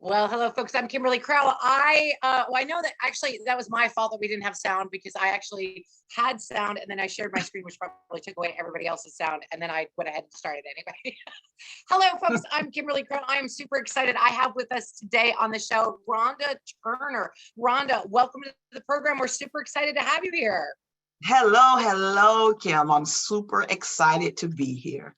Well, hello, folks. I'm Kimberly Crowell. I know that actually that was my fault that we didn't have sound because I actually had sound and then I shared my screen, which probably took away everybody else's sound. And then I went ahead and started anyway. Hello, folks. I'm Kimberly Crowell. I am super excited. I have with us today on the show, Rhonda Turner. Rhonda, welcome to the program. We're super excited to have you here. Hello, Kim. I'm super excited to be here.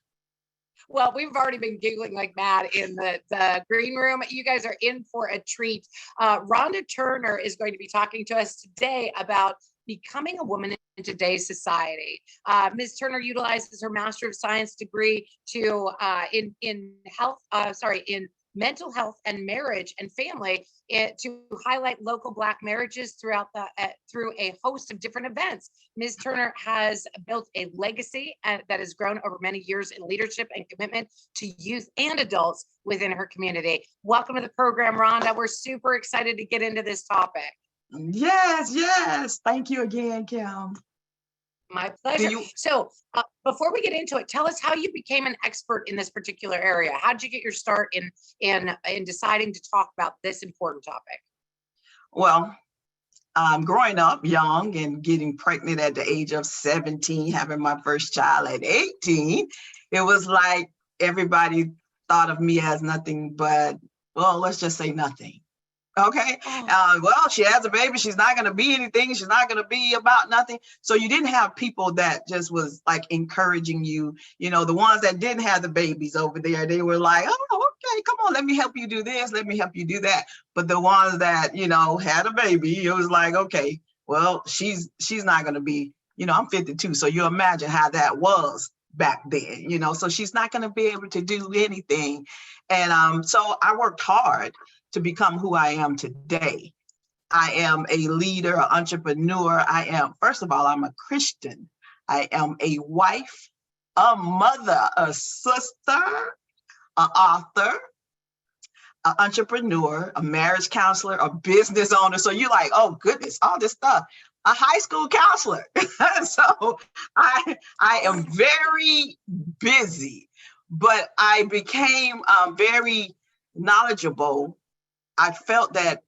Well, we've already been giggling like mad in the green room. You guys are in for a treat. Rhonda Turner is going to be talking to us today about becoming a woman in today's society. Ms. Turner utilizes her Master of Science degree to in mental health and marriage and family to highlight local Black marriages through a host of different events. Ms. Turner has built a legacy that has grown over many years in leadership and commitment to youth and adults within her community. Welcome to the program, Rhonda. We're super excited to get into this topic. Yes. Thank you again, Kim. My pleasure. So before we get into it, tell us how you became an expert in this particular area. How did you get your start in deciding to talk about this important topic? Well, growing up young and getting pregnant at the age of 17, having my first child at 18, it was like everybody thought of me as nothing but, well, let's just say nothing. Okay. Well, she has a baby. She's not going to be anything. She's not going to be about nothing. So you didn't have people that just was like encouraging you. You know, the ones that didn't have the babies over there, they were like, oh, okay, come on, let me help you do this. Let me help you do that. But the ones that, had a baby, it was like, okay, well, she's not going to be, I'm 52. So you imagine how that was back then, so she's not going to be able to do anything. And so I worked hard to become who I am today. I am a leader, an entrepreneur. First of all, I'm a Christian. I am a wife, a mother, a sister, an author, an entrepreneur, a marriage counselor, a business owner. So you're like, oh goodness, all this stuff. A high school counselor. So I am very busy, but I became very knowledgeable. I felt that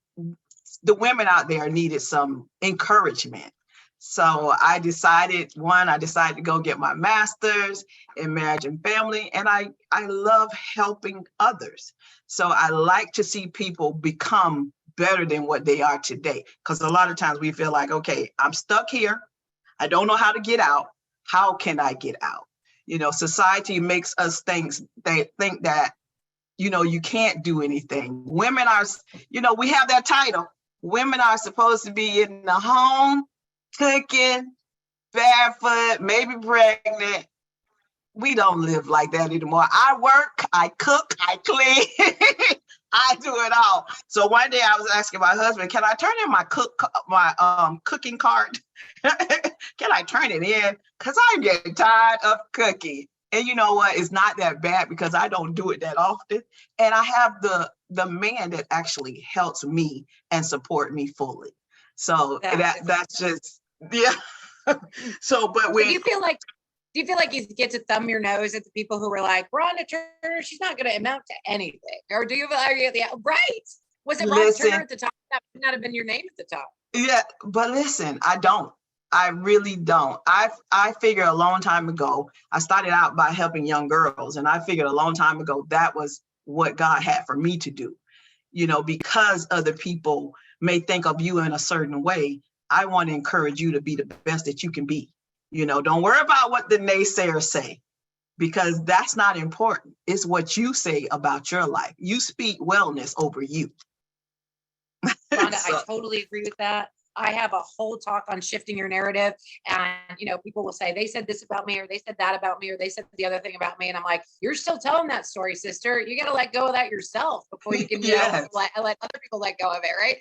the women out there needed some encouragement. So I decided to go get my master's in marriage and family. And I love helping others. So I like to see people become better than what they are today. Because a lot of times we feel like, okay, I'm stuck here. I don't know how to get out. How can I get out? Society makes us think that you can't do anything. Women are, we have that title. Women are supposed to be in the home, cooking, barefoot, maybe pregnant. We don't live like that anymore. I work, I cook, I clean, I do it all. So one day I was asking my husband, can I turn in my cooking cart? Can I turn it in? Because I'm getting tired of cooking. And you know what? It's not that bad because I don't do it that often. And I have the man that actually helps me and support me fully. So that's just, yeah. So, but when do you feel like you get to thumb your nose at the people who were like, Rhonda Turner, she's not going to amount to anything? Or do you feel right? Was it Rhonda Turner at the top? That would not have been your name at the top. Yeah, but listen, I don't. I really don't. I figured a long time ago, I started out by helping young girls. And I figured a long time ago, that was what God had for me to do. Because other people may think of you in a certain way, I want to encourage you to be the best that you can be. Don't worry about what the naysayers say, because that's not important. It's what you say about your life. You speak wellness over you. Rhonda, I totally agree with that. I have a whole talk on shifting your narrative. And, people will say, they said this about me, or they said that about me, or they said the other thing about me. And I'm like, you're still telling that story, sister. You got to let go of that yourself before you can let other people let go of it. Right.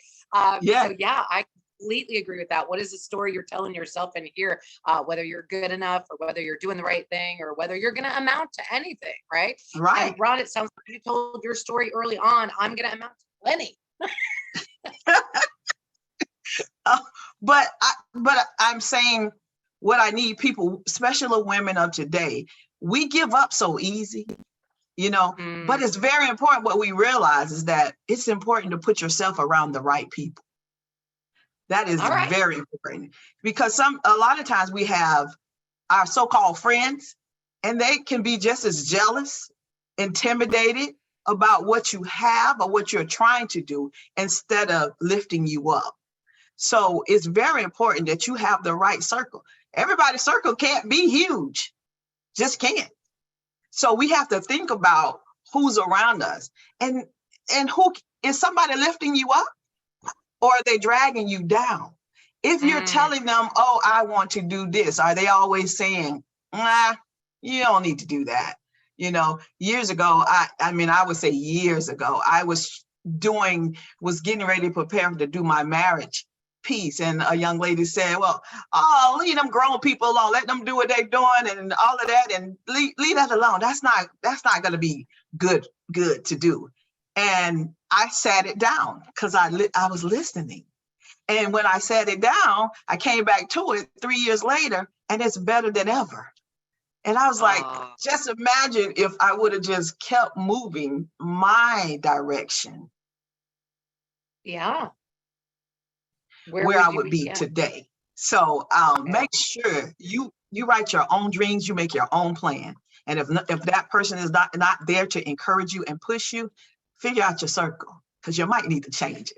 So yeah, I completely agree with that. What is the story you're telling yourself in here, whether you're good enough or whether you're doing the right thing or whether you're going to amount to anything. Right. Right. And Ron, it sounds like you told your story early on. I'm going to amount to plenty. But I'm saying what I need people, especially women of today, we give up so easy. you know, but it's very important. What we realize is that it's important to put yourself around the right people. That is very important, because a lot of times we have our so-called friends, and they can be just as jealous, intimidated about what you have or what you're trying to do, instead of lifting you up. So it's very important that you have the right circle. Everybody's circle can't be huge, just can't. So we have to think about who's around us, and who is somebody lifting you up, or are they dragging you down? If you're telling them, oh, I want to do this, are they always saying, nah, you don't need to do that? You know, years ago, I would say years ago, I was getting ready to prepare to do my marriage piece. And a young lady said, well, oh, leave them grown people alone, let them do what they're doing and all of that, and leave that alone. That's not going to be good to do. And I sat it down because I was listening. And when I sat it down, I came back to it 3 years later, and it's better than ever. And I was like, just imagine if I would have just kept moving my direction. Yeah. Where I would be today. So make sure you write your own dreams, you make your own plan. And if that person is not there to encourage you and push you, figure out your circle, because you might need to change it.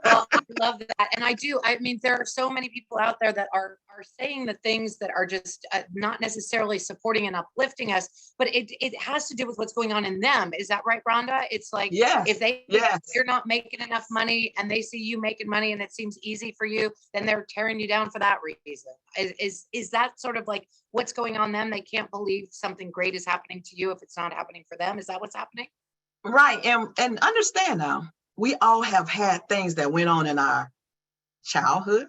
Well, I love that. And I mean, there are so many people out there that are saying the things that are just not necessarily supporting and uplifting us, but it has to do with what's going on in them. Is that right, Rhonda? It's like, if you're not making enough money and they see you making money and it seems easy for you, then they're tearing you down for that reason. Is that sort of like what's going on them? They can't believe something great is happening to you if it's not happening for them. Is that what's happening? Right. And understand now, we all have had things that went on in our childhood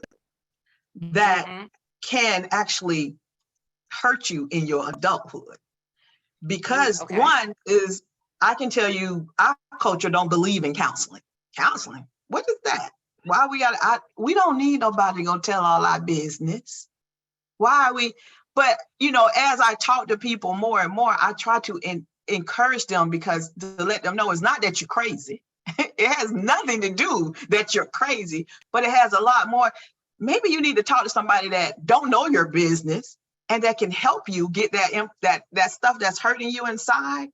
that can actually hurt you in your adulthood. Because one is, I can tell you, our culture don't believe in counseling. Counseling? What is that? Why we don't need nobody gonna tell all our business. Why are we? But, you know, as I talk to people more and more, I try to encourage them, because to let them know it's not that you're crazy. It has nothing to do that you're crazy, but it has a lot more. Maybe you need to talk to somebody that don't know your business and that can help you get that stuff that's hurting you inside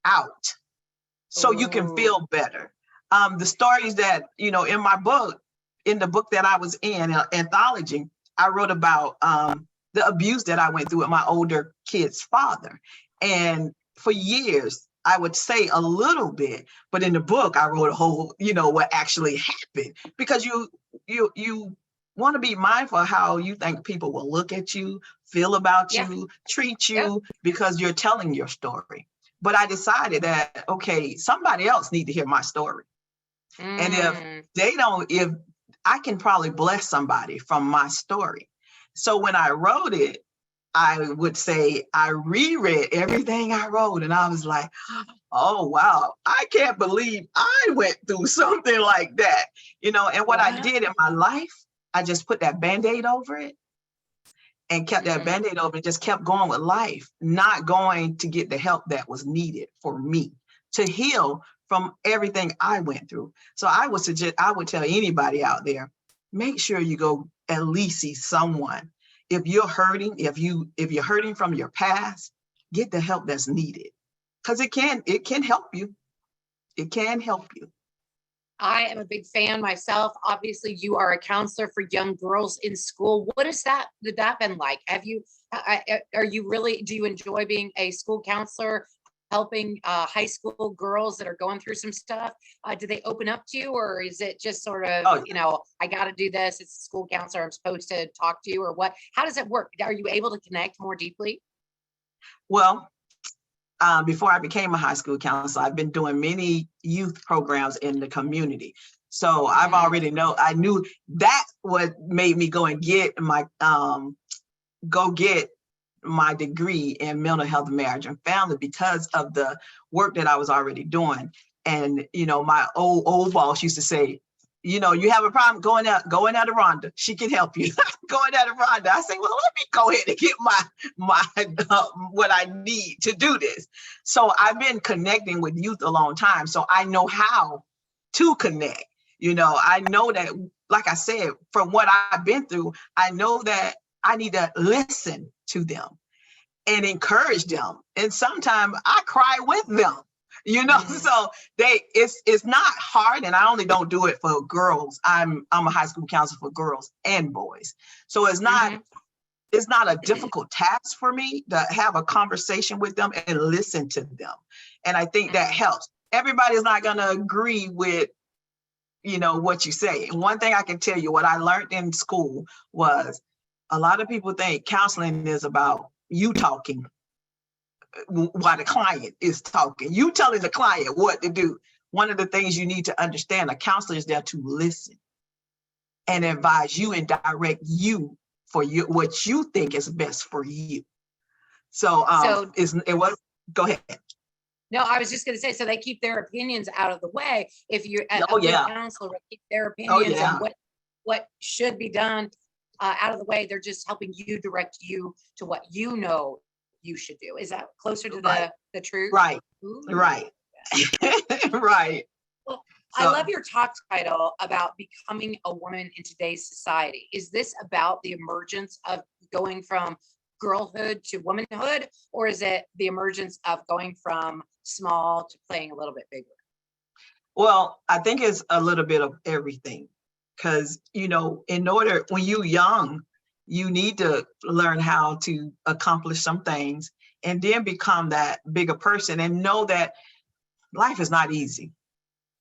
out, so you can feel better. The stories that, you know, in the book that I was in, anthology, I wrote about the abuse that I went through with my older kid's father. And for years, I would say a little bit, but in the book, I wrote a whole, you know, what actually happened, because you want to be mindful of how you think people will look at you, feel about you, treat you, because you're telling your story. But I decided that, okay, somebody else need to hear my story. And if I can probably bless somebody from my story. So when I wrote it, I would say I reread everything I wrote, and I was like, oh, wow, I can't believe I went through something like that. You know, and what I did in my life, I just put that Band-Aid over it and kept that Band-Aid over and just kept going with life, not going to get the help that was needed for me to heal from everything I went through. So I would tell anybody out there, make sure you go at least see someone. If you're hurting, if you're hurting from your past, get the help that's needed, because it can help you. It can help you. I am a big fan myself. Obviously, you are a counselor for young girls in school. What has that been like? Do you enjoy being a school counselor, helping high school girls that are going through some stuff? Do they open up to you, or is it just sort of, you know, I got to do this, it's a school counselor, I'm supposed to talk to you, or what? How does it work? Are you able to connect more deeply? Well, before I became a high school counselor, I've been doing many youth programs in the community. So I knew that what made me go and get my degree in mental health, marriage, and family, because of the work that I was already doing. And, you know, my old boss used to say, you have a problem going out to Rhonda. She can help you. Going out to Rhonda. I say, well, let me go ahead and get my what I need to do this. So I've been connecting with youth a long time. So I know how to connect. I know that, like I said, from what I've been through, I know that I need to listen to them and encourage them. And sometimes I cry with them. So it's not hard, and I only don't do it for girls. I'm a high school counselor for girls and boys. So it's not a difficult task for me to have a conversation with them and listen to them. And I think that helps. Everybody's not going to agree with what you say. And one thing I can tell you, what I learned in school was a lot of people think counseling is about you talking while the client is talking. You telling the client what to do. One of the things you need to understand, a counselor is there to listen and advise you and direct you for what you think is best for you. So it was, go ahead. No, I was just going to say, so they keep their opinions out of the way. If you're a good counselor, would keep their opinions and what should be done out of the way. They're just helping you, direct you to what you should do. Is that closer to the truth? Right. Ooh. Right. Right. Well, I love your talk title about becoming a woman in today's society. Is this about the emergence of going from girlhood to womanhood, or is it the emergence of going from small to playing a little bit bigger? Well, I think it's a little bit of everything, because, in order, when you're young, you need to learn how to accomplish some things and then become that bigger person and know that life is not easy.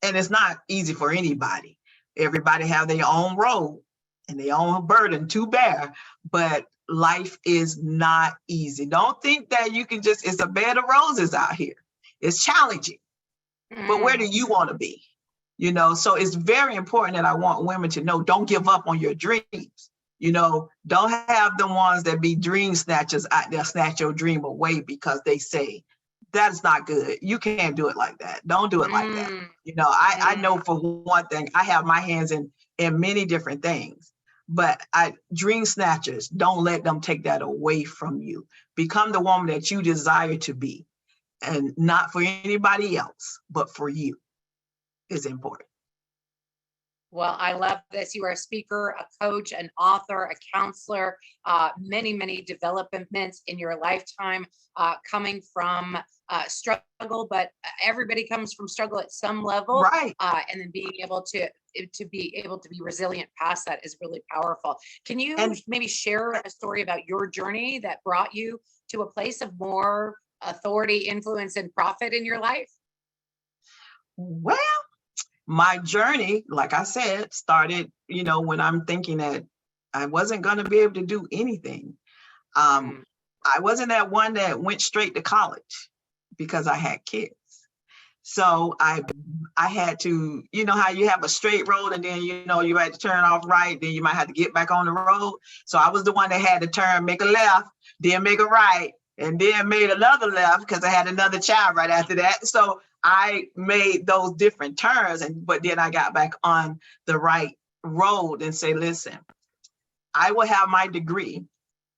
And it's not easy for anybody. Everybody have their own road and their own burden to bear, but life is not easy. Don't think that you can it's a bed of roses out here. It's challenging, but where do you want to be? So it's very important that I want women to know, don't give up on your dreams. Don't have the ones that be dream snatchers out there snatch your dream away because they say, that's not good. You can't do it like that. Don't do it like that. I know for one thing, I have my hands in many different things, but dream snatchers, don't let them take that away from you. Become the woman that you desire to be, and not for anybody else, but for you is important. Well, I love this. You are a speaker, a coach, an author, a counselor, many, many developments in your lifetime, coming from struggle, but everybody comes from struggle at some level. Right. And then being able to be resilient past that is really powerful. Can you maybe share a story about your journey that brought you to a place of more authority, influence, and profit in your life? Well, my journey, like I said, started, when I'm thinking that I wasn't going to be able to do anything. I wasn't that one that went straight to college because I had kids. So I had to, how you have a straight road and then, you had to turn off right, then you might have to get back on the road. So I was the one that had to turn, make a left, then make a right, and then made another left because I had another child right after that. So I made those different turns, but then I got back on the right road and say, listen, I will have my degree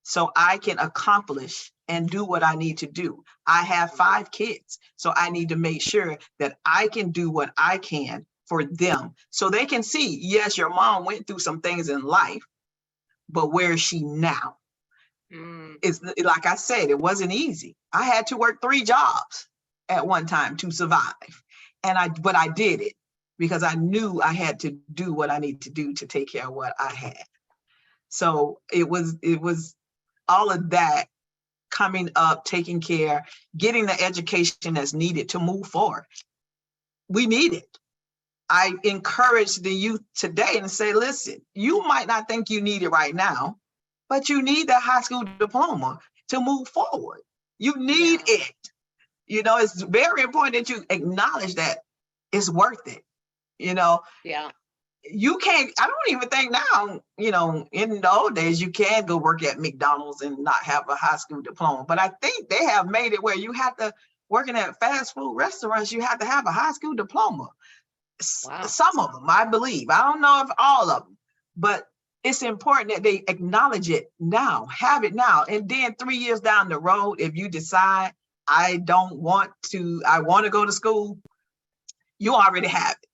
so I can accomplish and do what I need to do. I have 5 kids, so I need to make sure that I can do what I can for them so they can see, yes, your mom went through some things in life, but where is she now? It's like I said, it wasn't easy. I had to work 3 jobs at one time to survive. But I did it because I knew I had to do what I need to do to take care of what I had. So it was all of that coming up, taking care, getting the education that's needed to move forward. We need it. I encourage the youth today and say, listen, you might not think you need it right now, but you need that high school diploma to move forward. You need it. It's very important that you acknowledge that it's worth it. Yeah. You can't, I don't even think now, in the old days, you can go work at McDonald's and not have a high school diploma. But I think they have made it where you have to, working at fast food restaurants, you have to have a high school diploma. Wow. Some of them, I believe. I don't know if all of them, but it's important that they acknowledge it now, have it now. And then 3 years down the road, if you decide I want to go to school, you already have it.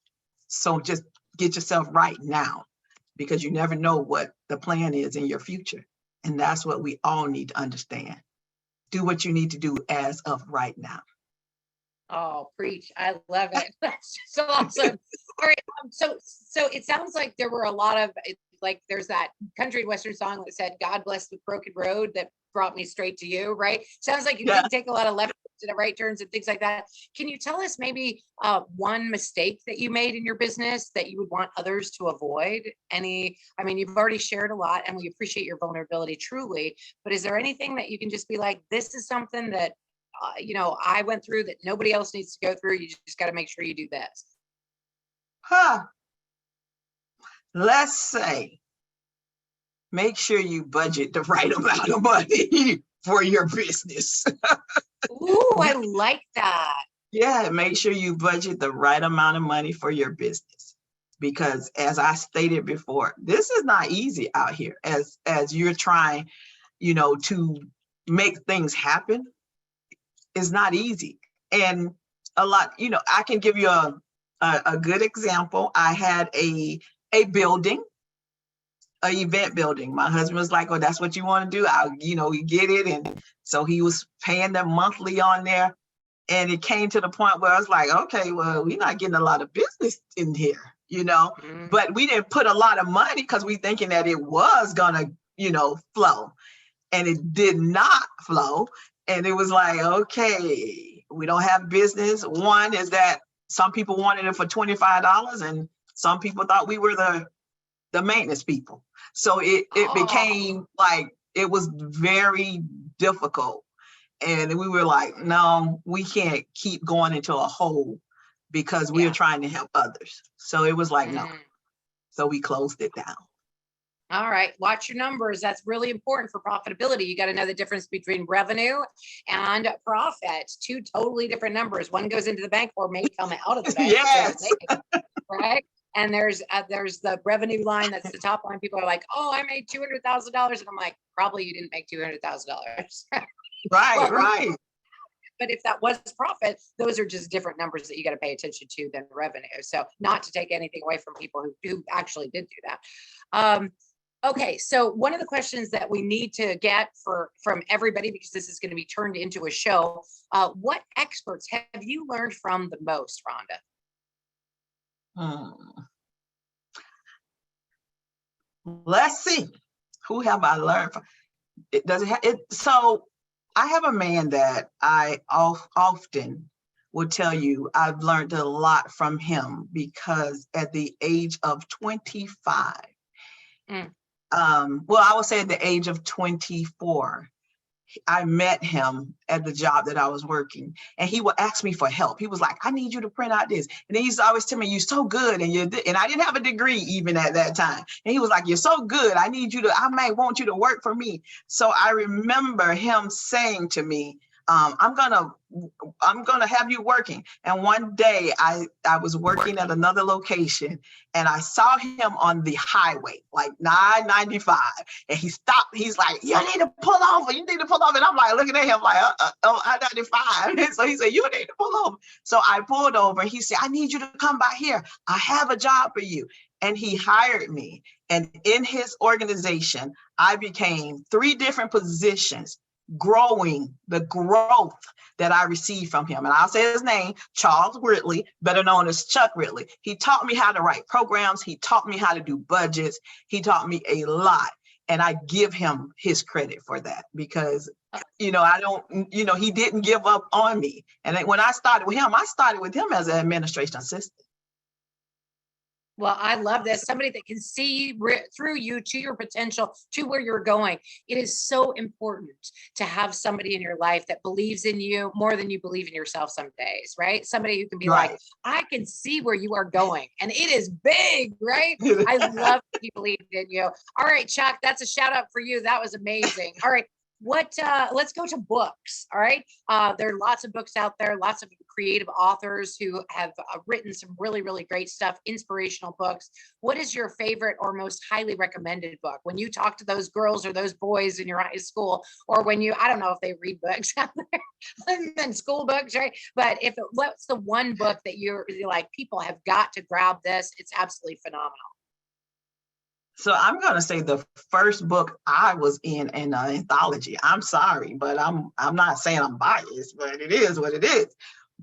So just get yourself right now, because you never know what the plan is in your future. And that's what we all need to understand. Do what you need to do as of right now. Oh, preach. I love it. That's so awesome. All right. So it sounds like there were a lot of, like, there's that country western song that said, God bless the broken road that brought me straight to you, right? Sounds like you did take a lot of left turns and right turns and things like that. Can you tell us maybe one mistake that you made in your business that you would want others to avoid? I mean, you've already shared a lot and we appreciate your vulnerability truly, but is there anything that you can just be like, this is something that I went through that nobody else needs to go through. You just got to make sure you do this. Let's say, make sure you budget the right amount of money for your business. Ooh, I like that. Yeah, make sure you budget the right amount of money for your business. Because as I stated before, this is not easy out here as you're trying, to make things happen. It's not easy. And a lot, I can give you a good example. I had a building, an event building. My husband was like, oh, that's what you want to do? We get it. And so he was paying them monthly on there. And it came to the point where I was like, okay, well, we're not getting a lot of business in here, but we didn't put a lot of money because we thinking that it was gonna, flow, and it did not flow. And it was like, okay, we don't have business. One is that some people wanted it for $25 and some people thought we were the maintenance people. So it became like, it was very difficult. And we were like, no, we can't keep going into a hole because we are trying to help others. So it was like, no. So we closed it down. All right. Watch your numbers. That's really important for profitability. You got to know the difference between revenue and profit. Two totally different numbers. One goes into the bank or may come out of the bank. Yes. Right. And there's the revenue line. That's the top line. People are like, oh, I made $200,000. And I'm like, probably you didn't make $200,000. Right. But if that was profit, those are just different numbers that you got to pay attention to than revenue. So not to take anything away from people who actually did do that. Okay, so one of the questions that we need to get from everybody, because this is going to be turned into a show, what experts have you learned from the most, Rhonda? Let's see. Who have I learned from? So I have a man that I often will tell you I've learned a lot from him, because at the age of 25, I would say at the age of 24, I met him at the job that I was working, and he would ask me for help. He was like, I need you to print out this. And then he used to always tell me, you're so good. And I didn't have a degree even at that time. And he was like, you're so good. I may want you to work for me. So I remember him saying to me, I'm gonna have you working. And one day I was working at another location, and I saw him on the highway, like 995, and he stopped. He's like, you need to pull over. You need to pull over. And I'm like looking at him like, I-95. And so he said, you need to pull over. So I pulled over. He said, I need you to come by here. I have a job for you. And he hired me. And in his organization, I became 3 different positions, growing the growth that I received from him. And I'll say his name, Charles Ridley, better known as Chuck Ridley. He taught me how to write programs. He taught me how to do budgets. He taught me a lot. And I give him his credit for that, because, he didn't give up on me. And when I started with him as an administration assistant. Well, I love this. Somebody that can see through you to your potential, to where you're going. It is so important to have somebody in your life that believes in you more than you believe in yourself some days, right? Somebody who can be like, I can see where you are going, and it is big, right? I love that he believed in you. All right, Chuck, that's a shout out for you. That was amazing. All right. let's go to books. All right. There are lots of books out there, lots of creative authors who have written some really, really great stuff, inspirational books. What is your favorite or most highly recommended book? When you talk to those girls or those boys in your high school, or when you, I don't know if they read books out there other than school books, right? But what's the one book that you're like, people have got to grab this? It's absolutely phenomenal. So I'm going to say the first book I was in an anthology. I'm sorry, but I'm not saying I'm biased, but it is what it is.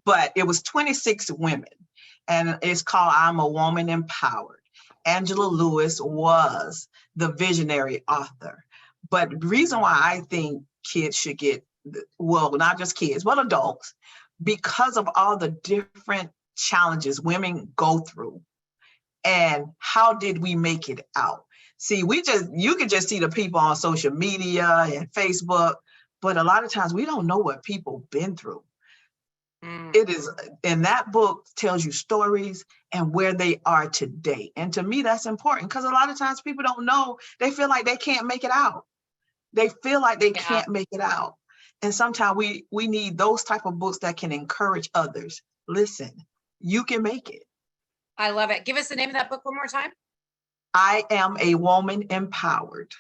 But it was 26 women, and it's called I'm a Woman Empowered. Angela Lewis was the visionary author. But the reason why I think kids should get, well, not just kids, but adults, because of all the different challenges women go through. And how did we make it out? See, you can just see the people on social media and Facebook, but a lot of times we don't know what people been through. It is, and that book tells you stories and where they are today. And to me, that's important because a lot of times people don't know, they feel like they can't make it out. They feel like they can't make it out. And sometimes we need those type of books that can encourage others. Listen, you can make it. I love it. Give us the name of that book one more time. I Am a Woman Empowered.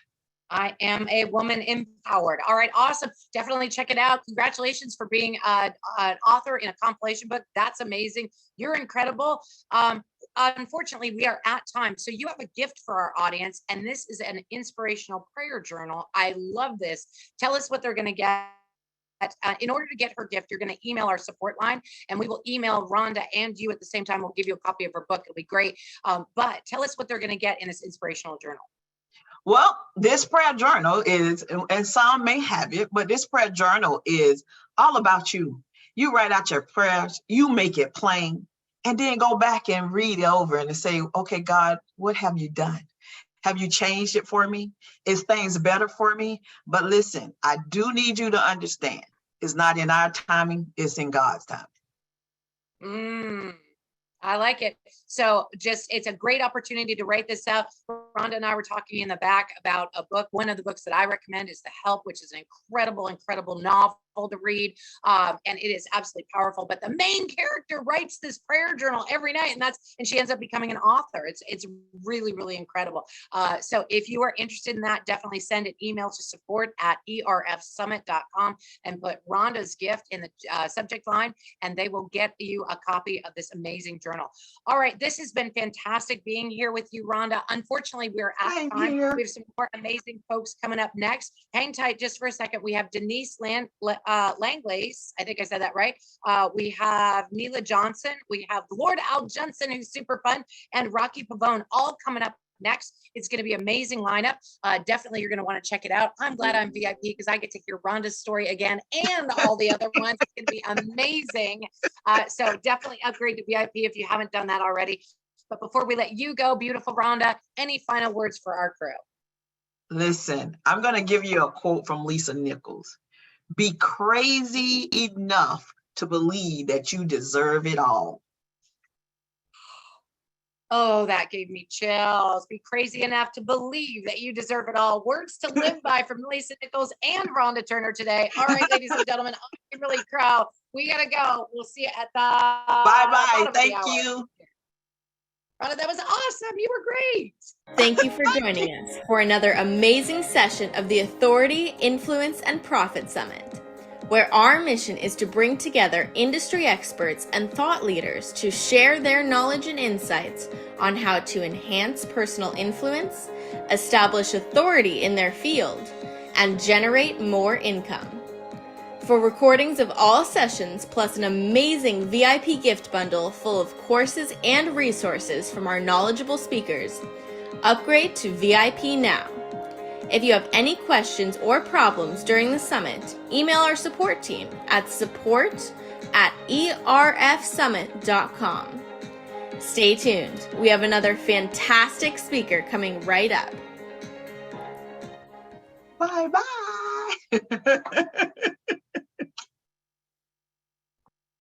I Am a Woman Empowered. All right, awesome. Definitely check it out. Congratulations for being an author in a compilation book. That's amazing. You're incredible. Unfortunately, we are at time. So you have a gift for our audience, and this is an inspirational prayer journal. I love this. Tell us what they're going to get. In order to get her gift, you're going to email our support line, and we will email Rhonda and you at the same time. We'll give you a copy of her book. It'll be great. But tell us what they're going to get in this inspirational journal. Well, this prayer journal is, and some may have it, but this prayer journal is all about you. You write out your prayers, you make it plain, and then go back and read it over and say, okay, God, what have you done? Have you changed it for me? Is things better for me? But listen, I do need you to understand, it's not in our timing, it's in God's timing. I like it. So it's a great opportunity to write this out. Rhonda and I were talking in the back about a book. One of the books that I recommend is The Help, which is an incredible, incredible novel to read. And it is absolutely powerful. But the main character writes this prayer journal every night, and she ends up becoming an author. It's really, really incredible. So if you are interested in that, definitely send an email to support@erfsummit.com and put Rhonda's gift in the subject line, and they will get you a copy of this amazing journal. All right, this has been fantastic being here with you, Rhonda. Unfortunately, we're at time. We have some more amazing folks coming up next. Hang tight just for a second. We have Denise Langlace. I think I said that right. We have Neela Johnson. We have Lord Al Johnson, who's super fun, and Rocky Pavone, all coming up next. It's going to be an amazing lineup. Definitely you're going to want to check it out. I'm glad I'm VIP because I get to hear Rhonda's story again and all the other ones. It's going to be amazing. So definitely upgrade to VIP if you haven't done that already. But before we let you go, beautiful Rhonda, any final words for our crew? Listen, I'm going to give you a quote from Lisa Nichols. Be crazy enough to believe that you deserve it all. Oh, that gave me chills. Be crazy enough to believe that you deserve it all. Words to live by from Lisa Nichols and Rhonda Turner today. All right, ladies and gentlemen, I'm Kimberly Crow. We got to go. We'll see you at the bye-bye. Thank you. Rhonda, that was awesome. You were great. Thank you for joining us for another amazing session of the Authority, Influence, and Profit Summit, where our mission is to bring together industry experts and thought leaders to share their knowledge and insights on how to enhance personal influence, establish authority in their field, and generate more income. For recordings of all sessions, plus an amazing VIP gift bundle full of courses and resources from our knowledgeable speakers, upgrade to VIP now. If you have any questions or problems during the summit, email our support team at support@erfsummit.com. Stay tuned. We have another fantastic speaker coming right up. Bye-bye.